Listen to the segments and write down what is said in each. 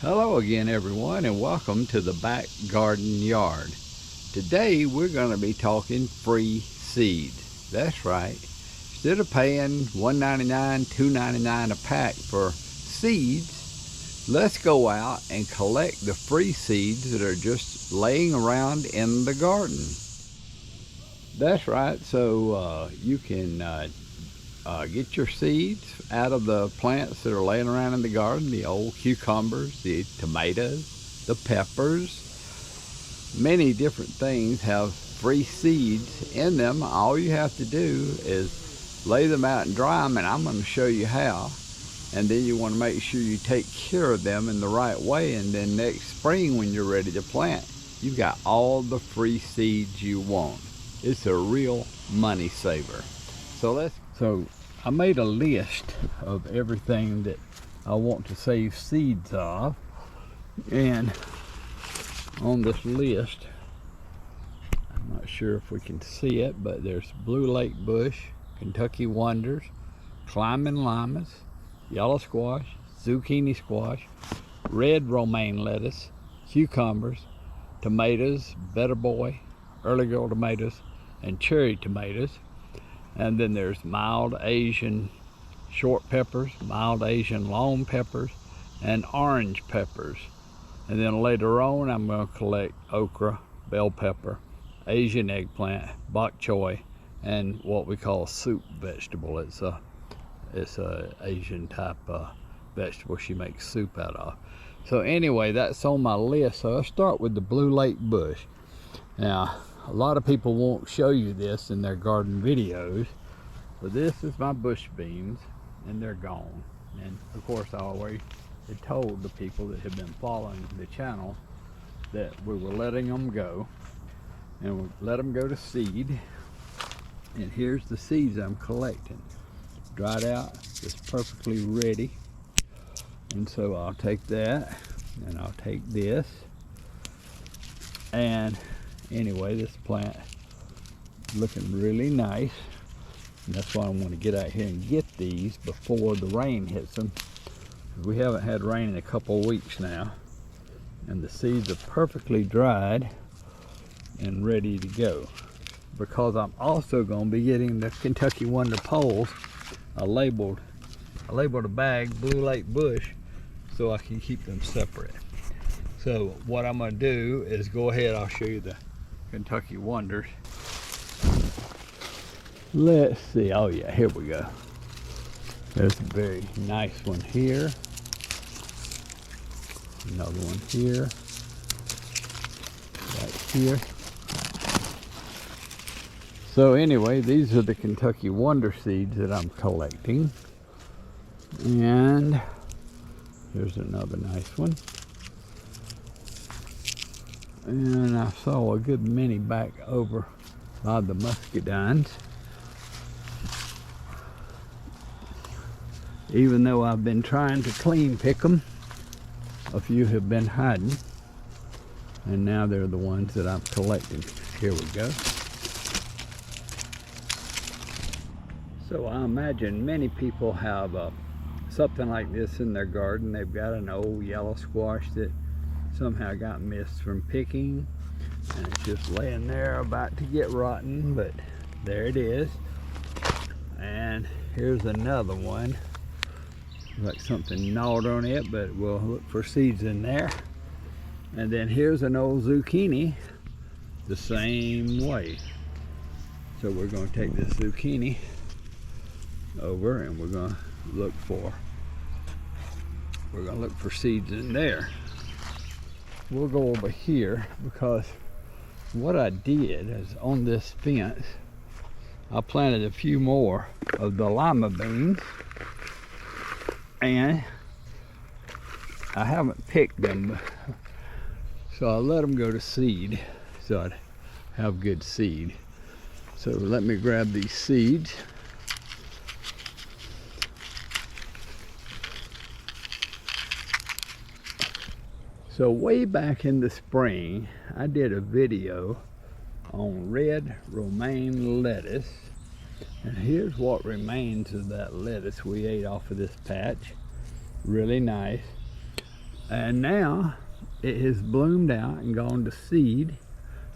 Hello again everyone, and welcome to the Back Garden Yard. Today we're going to be talking free seeds. That's right. Instead of paying $1.99, $2.99 a pack for seeds, let's go out and collect the free seeds that are just laying around in the garden. That's right. So you can get your seeds out of the plants that are laying around in the garden, the old cucumbers, the tomatoes, the peppers. Many different things have free seeds in them. All you have to do is lay them out and dry them, and I'm going to show you how. And then you want to make sure you take care of them in the right way, and then next spring when you're ready to plant, you've got all the free seeds you want. It's a real money saver. So I made a list of everything that I want to save seeds of, and on this list, I'm not sure if we can see it, but there's Blue Lake Bush, Kentucky Wonders, Climbing Limas, Yellow Squash, Zucchini Squash, Red Romaine Lettuce, Cucumbers, Tomatoes, Better Boy, Early Girl Tomatoes, and Cherry Tomatoes. And then there's mild Asian short peppers, mild Asian long peppers, and orange peppers. And then later on, I'm going to collect okra, bell pepper, Asian eggplant, bok choy, and what we call soup vegetable. It's a Asian type vegetable she makes soup out of. So anyway, that's on my list. So I'll start with the Blue Lake Bush. Now, a lot of people won't show you this in their garden videos, but this is my bush beans, and they're gone. And of course, I always had told the people that have been following the channel that we were letting them go, and we let them go to seed. And here's the seeds I'm collecting, dried out, just perfectly ready. And so I'll take that, and I'll take this, and anyway, this plant looking really nice, and that's why I want to get out here and get these before the rain hits them. We haven't had rain in a couple of weeks now, and the seeds are perfectly dried and ready to go. Because I'm also going to be getting the Kentucky Wonder poles. I labeled a bag Blue Lake Bush so I can keep them separate. So what I'm going to do is go ahead, I'll show you the Kentucky Wonders. Let's see, oh yeah, here we go. There's a very nice one here. Another one here. Right here. So anyway, these are the Kentucky Wonder seeds that I'm collecting. And here's another nice one. And I saw a good many back over by the muscadines. Even though I've been trying to clean pick them, a few have been hiding. And now they're the ones that I'm collecting. Here we go. So I imagine many people have something like this in their garden. They've got an old yellow squash that somehow got missed from picking, and it's just laying there about to get rotten, but there it is. And here's another one, like something gnawed on it, but we'll look for seeds in there. And then here's an old zucchini the same way. So we're going to take this zucchini over, and we're going to look for seeds in there. We'll go over here, because what I did is on this fence I planted a few more of the lima beans, and I haven't picked them, so I let them go to seed so I'd have good seed. So let me grab these seeds. So way back in the spring, I did a video on red romaine lettuce, and here's what remains of that lettuce we ate off of this patch. Really nice. And now it has bloomed out and gone to seed.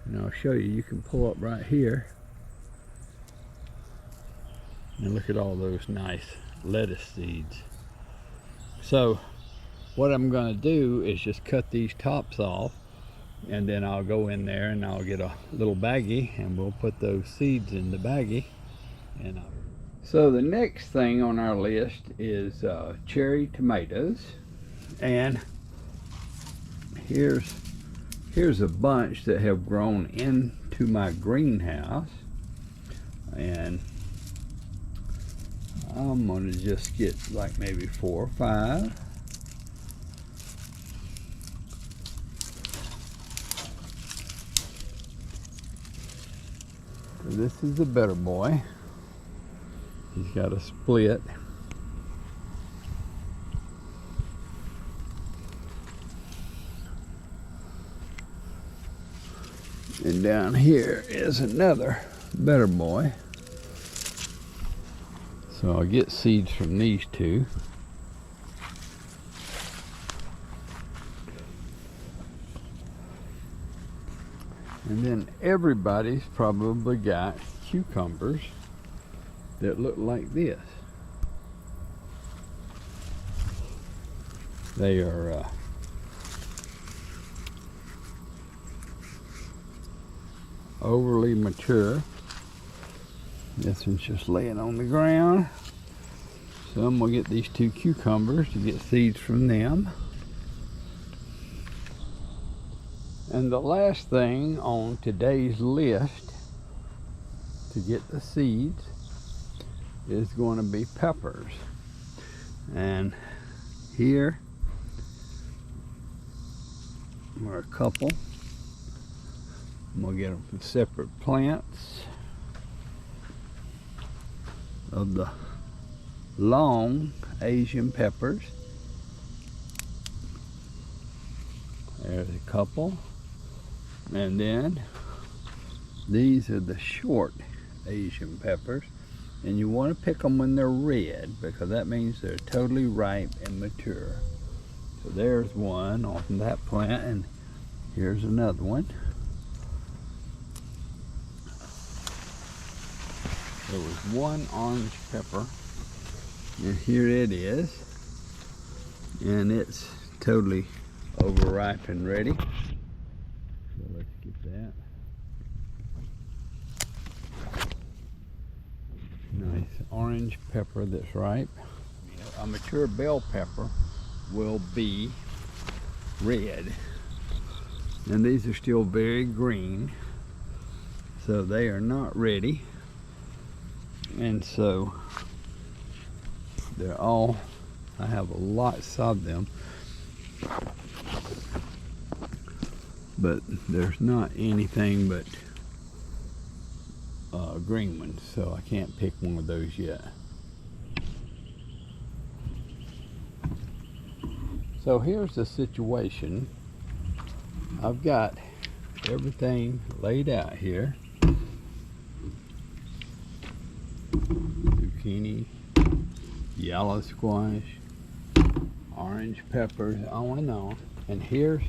And I'll show you, you can pull up right here. And look at all those nice lettuce seeds. So what I'm gonna do is just cut these tops off, and then I'll go in there and I'll get a little baggie and we'll put those seeds in the baggie. And so the next thing on our list is cherry tomatoes. And here's a bunch that have grown into my greenhouse, and I'm gonna just get like maybe 4 or 5. So this is a better boy. He's got a split. And down here is another better boy. So I'll get seeds from these two. And then everybody's probably got cucumbers that look like this. They are overly mature. This one's just laying on the ground. So I'm gonna get these 2 cucumbers to get seeds from them. And the last thing on today's list to get the seeds is going to be peppers. And here are a couple. I'm gonna get them from separate plants of the long Asian peppers. There's a couple. And then these are the short Asian peppers. And you want to pick them when they're red, because that means they're totally ripe and mature. So there's one off that plant, and here's another one. There was one orange pepper, and here it is, and it's totally overripe and ready. So let's get that. Nice orange pepper that's ripe. A mature bell pepper will be red, and these are still very green, so they are not ready. And so they're all, I have lots of them, but there's not anything but green ones, so I can't pick one of those yet. So here's the situation. I've got everything laid out here. Zucchini, yellow squash, orange peppers, on and on. And here's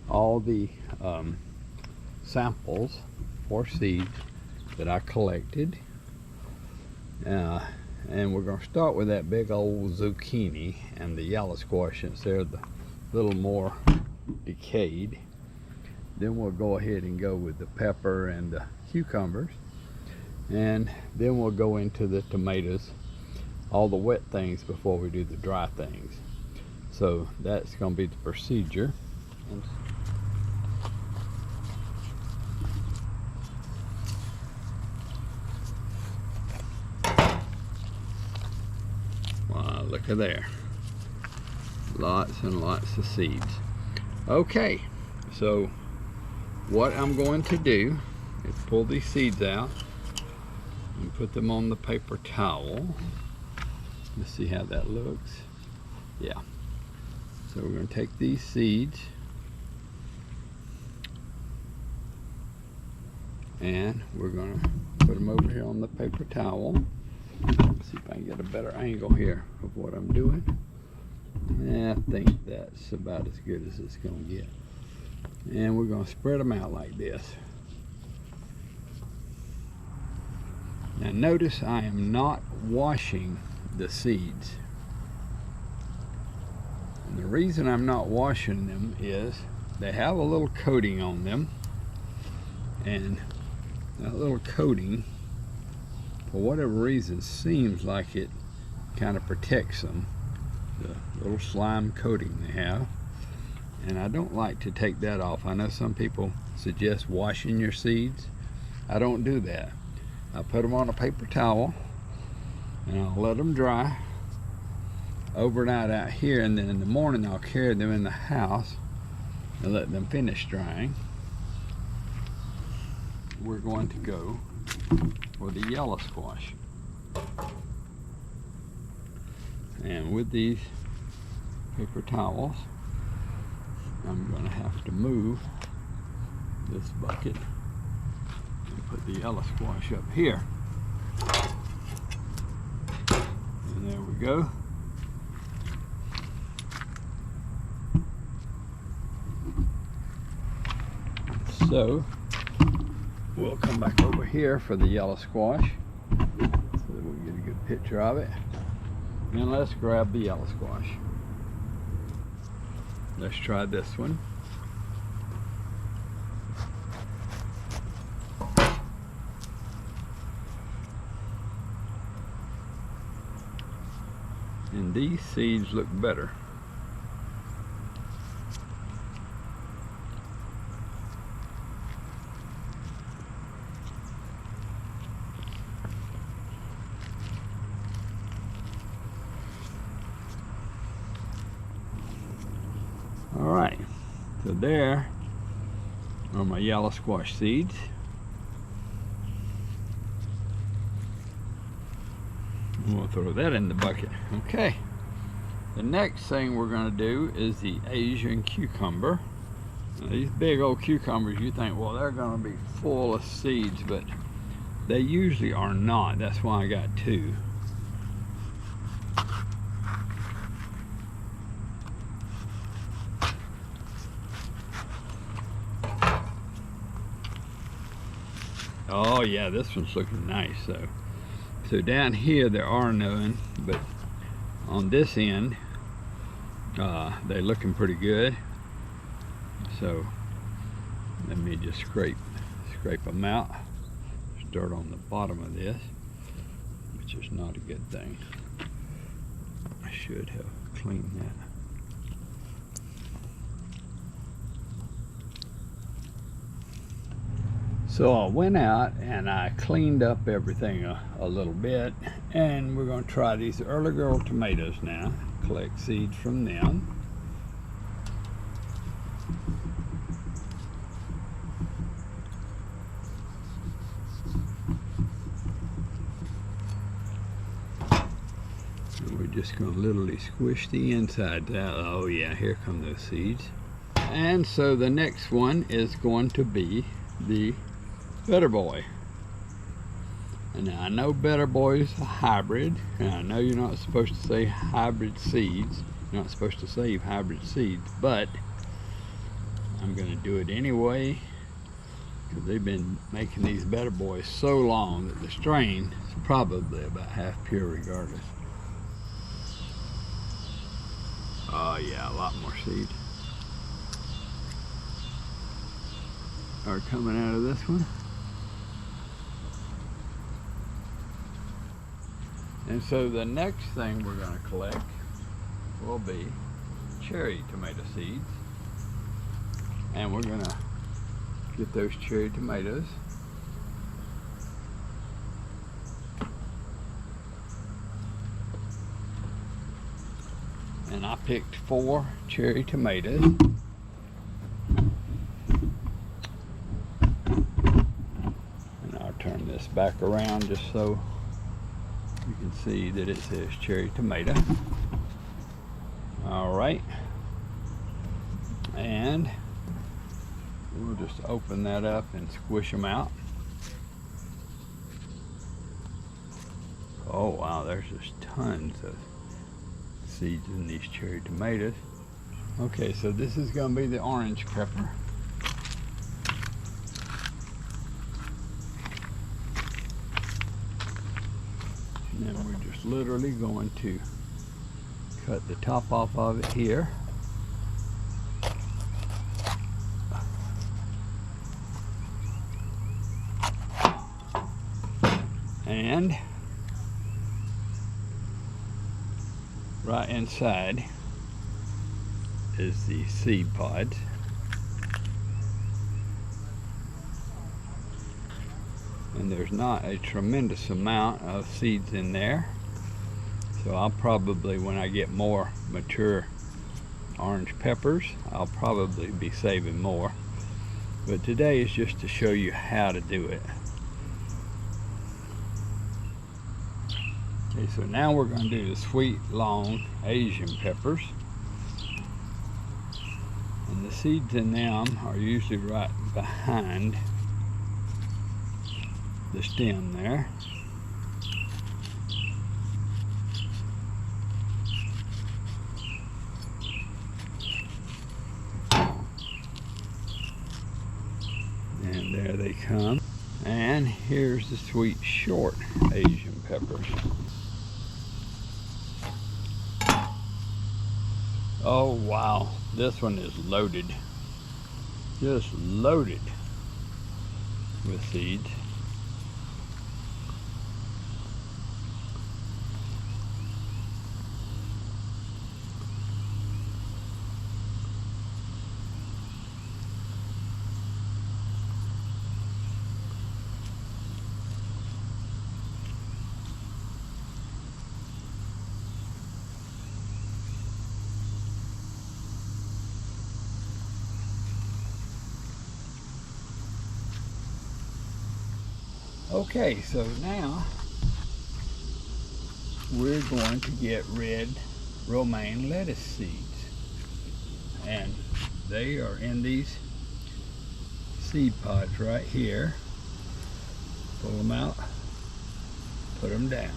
all the samples for seeds that I collected. And we're going to start with that big old zucchini and the yellow squash, since they're the little more decayed. Then we'll go ahead and go with the pepper and the cucumbers. And then we'll go into the tomatoes, all the wet things before we do the dry things. So that's going to be the procedure. Wow, look at there. Lots and lots of seeds. Okay, so what I'm going to do is pull these seeds out and put them on the paper towel. Let's see how that looks. Yeah. So we're going to take these seeds and we're going to put them over here on the paper towel. Let's see if I can get a better angle here of what I'm doing. I think that's about as good as it's going to get. And we're going to spread them out like this. Now notice I am not washing the seeds. And the reason I'm not washing them is they have a little coating on them, and that little coating, for whatever reason, seems like it kind of protects them, the little slime coating they have. And I don't like to take that off. I know some people suggest washing your seeds. I don't do that. I put them on a paper towel and I'll let them dry overnight out here, and then in the morning I'll carry them in the house and let them finish drying. We're going to go for the yellow squash. And with these paper towels, I'm going to have to move this bucket and put the yellow squash up here. And there we go. So we'll come back over here for the yellow squash so that we get a good picture of it. And let's grab the yellow squash. Let's try this one. And these seeds look better. All right, so there are my yellow squash seeds. We'll throw that in the bucket. Okay, the next thing we're going to do is the Asian cucumber. Now, these big old cucumbers, you think, well, they're going to be full of seeds, but they usually are not. That's why I got two. Oh yeah, this one's looking nice. So down here there are none, but on this end they're looking pretty good. So let me just scrape them out. Start on the bottom of this, which is not a good thing. I should have cleaned that. So I went out and I cleaned up everything a little bit, and we're going to try these Early Girl tomatoes now. Collect seeds from them. And we're just going to literally squish the insides out. Oh yeah, here come those seeds. And so the next one is going to be the Better Boy. And now I know Better Boy is a hybrid, and I know you're not supposed to say hybrid seeds. You're not supposed to save hybrid seeds, but I'm going to do it anyway because they've been making these Better Boys so long that the strain is probably about half pure regardless. Oh yeah, a lot more seeds are coming out of this one. And so the next thing we're going to collect will be cherry tomato seeds. And we're going to get those cherry tomatoes. And I picked 4 cherry tomatoes. And I'll turn this back around just so you can see that it says cherry tomato. All right, and we'll just open that up and squish them out. Oh wow, there's just tons of seeds in these cherry tomatoes. Okay, so this is going to be the orange pepper. And then we're just literally going to cut the top off of it here. And right inside is the seed pods. And there's not a tremendous amount of seeds in there. So I'll probably, when I get more mature orange peppers, I'll probably be saving more. But today is just to show you how to do it. Okay, so now we're going to do the sweet, long Asian peppers. And the seeds in them are usually right behind the stem there. And there they come. And here's the sweet, short Asian peppers. Oh wow, this one is loaded. Just loaded with seeds. Okay, so now we're going to get red romaine lettuce seeds. And they are in these seed pods right here. Pull them out, put them down.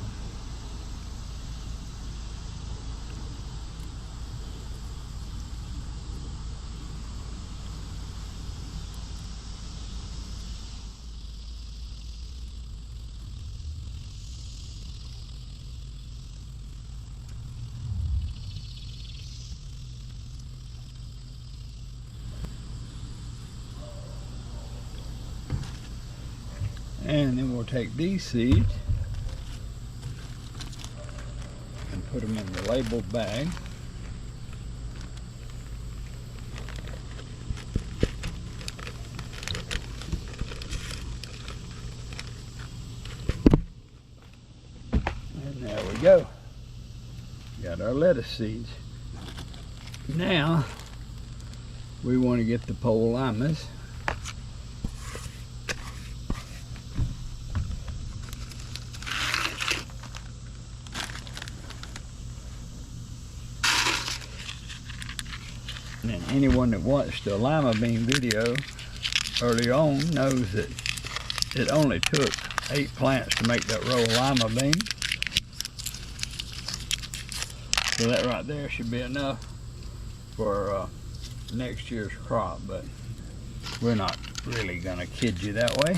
And then we'll take these seeds and put them in the labeled bag. And there we go. Got our lettuce seeds. Now we want to get the pole limas. And anyone that watched the lima bean video early on knows that it only took 8 plants to make that row of lima beans. So that right there should be enough for next year's crop, but we're not really gonna kid you that way.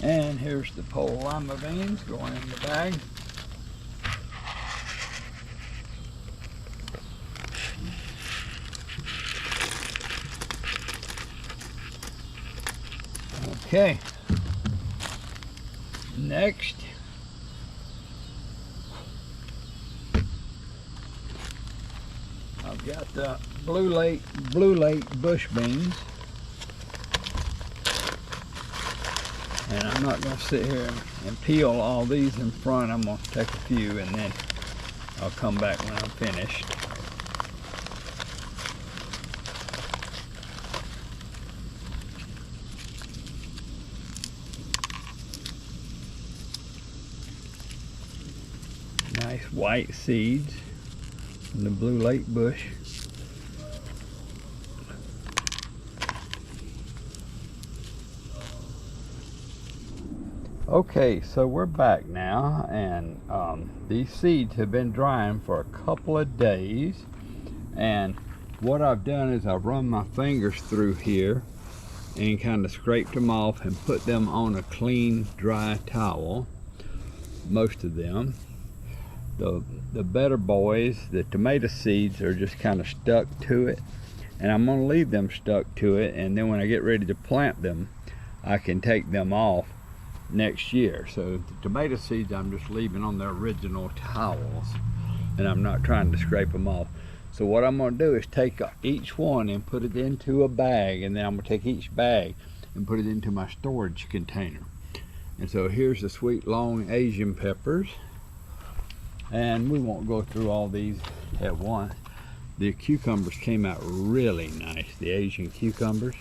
And here's the pole lima beans going in the bag. Okay. Next, I've got the Blue Lake bush beans. And I'm not going to sit here and peel all these in front. I'm going to take a few and then I'll come back when I'm finished. Nice white seeds from the Blue Lake bush. Okay, so we're back now, and these seeds have been drying for a couple of days, and what I've done is I've run my fingers through here and kind of scraped them off and put them on a clean dry towel, most of them. The better boys, the tomato seeds, are just kind of stuck to it, and I'm going to leave them stuck to it, and then when I get ready to plant them I can take them off next year. So the tomato seeds I'm just leaving on their original towels, and I'm not trying to scrape them off. So what I'm going to do is take each one and put it into a bag, and then I'm going to take each bag and put it into my storage container. And so here's the sweet long Asian peppers, and we won't go through all these at once. The cucumbers came out really nice, the Asian cucumbers.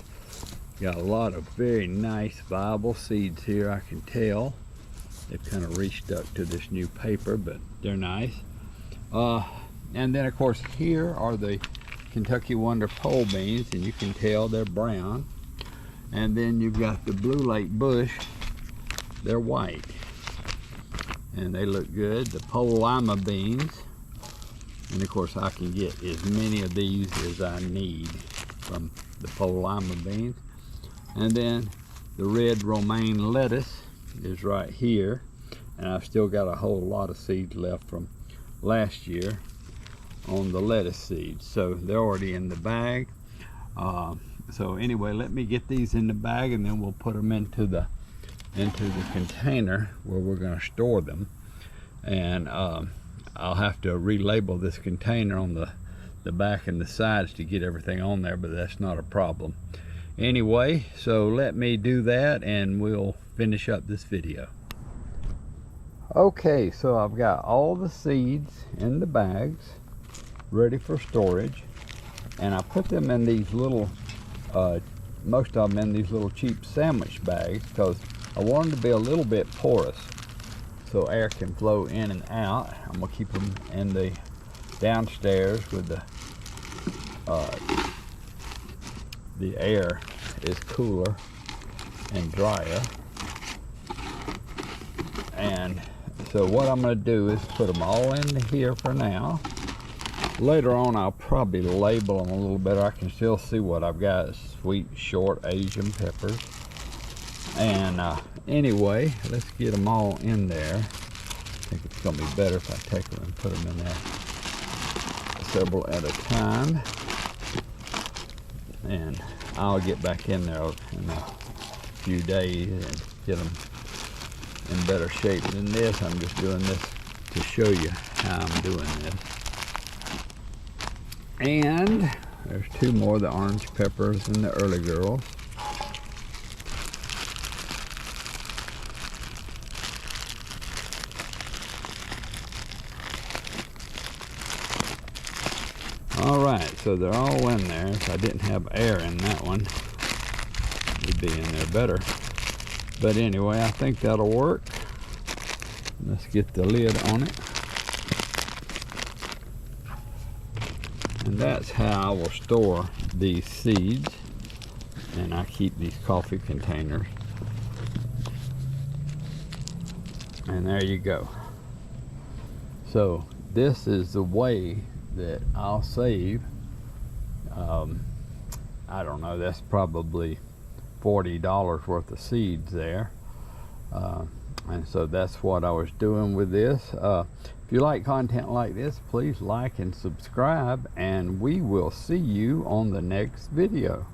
Got a lot of very nice viable seeds here, I can tell. They've kind of restuck to this new paper, but they're nice. And then of course here are the Kentucky Wonder pole beans, and you can tell they're brown. And then you've got the Blue Lake Bush, they're white. And they look good. The Pole Lima beans, and of course I can get as many of these as I need from the Pole Lima beans. And then the red romaine lettuce is right here, and I've still got a whole lot of seeds left from last year on the lettuce seeds, so they're already in the bag. So anyway, let me get these in the bag, and then we'll put them into the container where we're going to store them. And I'll have to relabel this container on the back and the sides to get everything on there, but that's not a problem. Anyway, so let me do that and we'll finish up this video. Okay, so I've got all the seeds in the bags ready for storage, and I put them in these little, most of them in these little cheap sandwich bags, because I want them to be a little bit porous so air can flow in and out. I'm gonna keep them in the downstairs with the air is cooler and drier. And so what I'm going to do is put them all in here for now. Later on I'll probably label them a little better. I can still see what I've got. Sweet short Asian peppers. And anyway, let's get them all in there. I think it's going to be better if I take them and put them in there several at a time. And I'll get back in there in a few days and get them in better shape than this. I'm just doing this to show you how I'm doing this. And there's two more, the orange peppers and the early girls. Alright, so they're all in there. If I didn't have air in that one, it'd be in there better. But anyway, I think that'll work. Let's get the lid on it. And that's how I will store these seeds. And I keep these coffee containers. And there you go. So this is the way that I'll save, I don't know, that's probably $40 worth of seeds there. And so that's what I was doing with this. If you like content like this, please like and subscribe, and we will see you on the next video.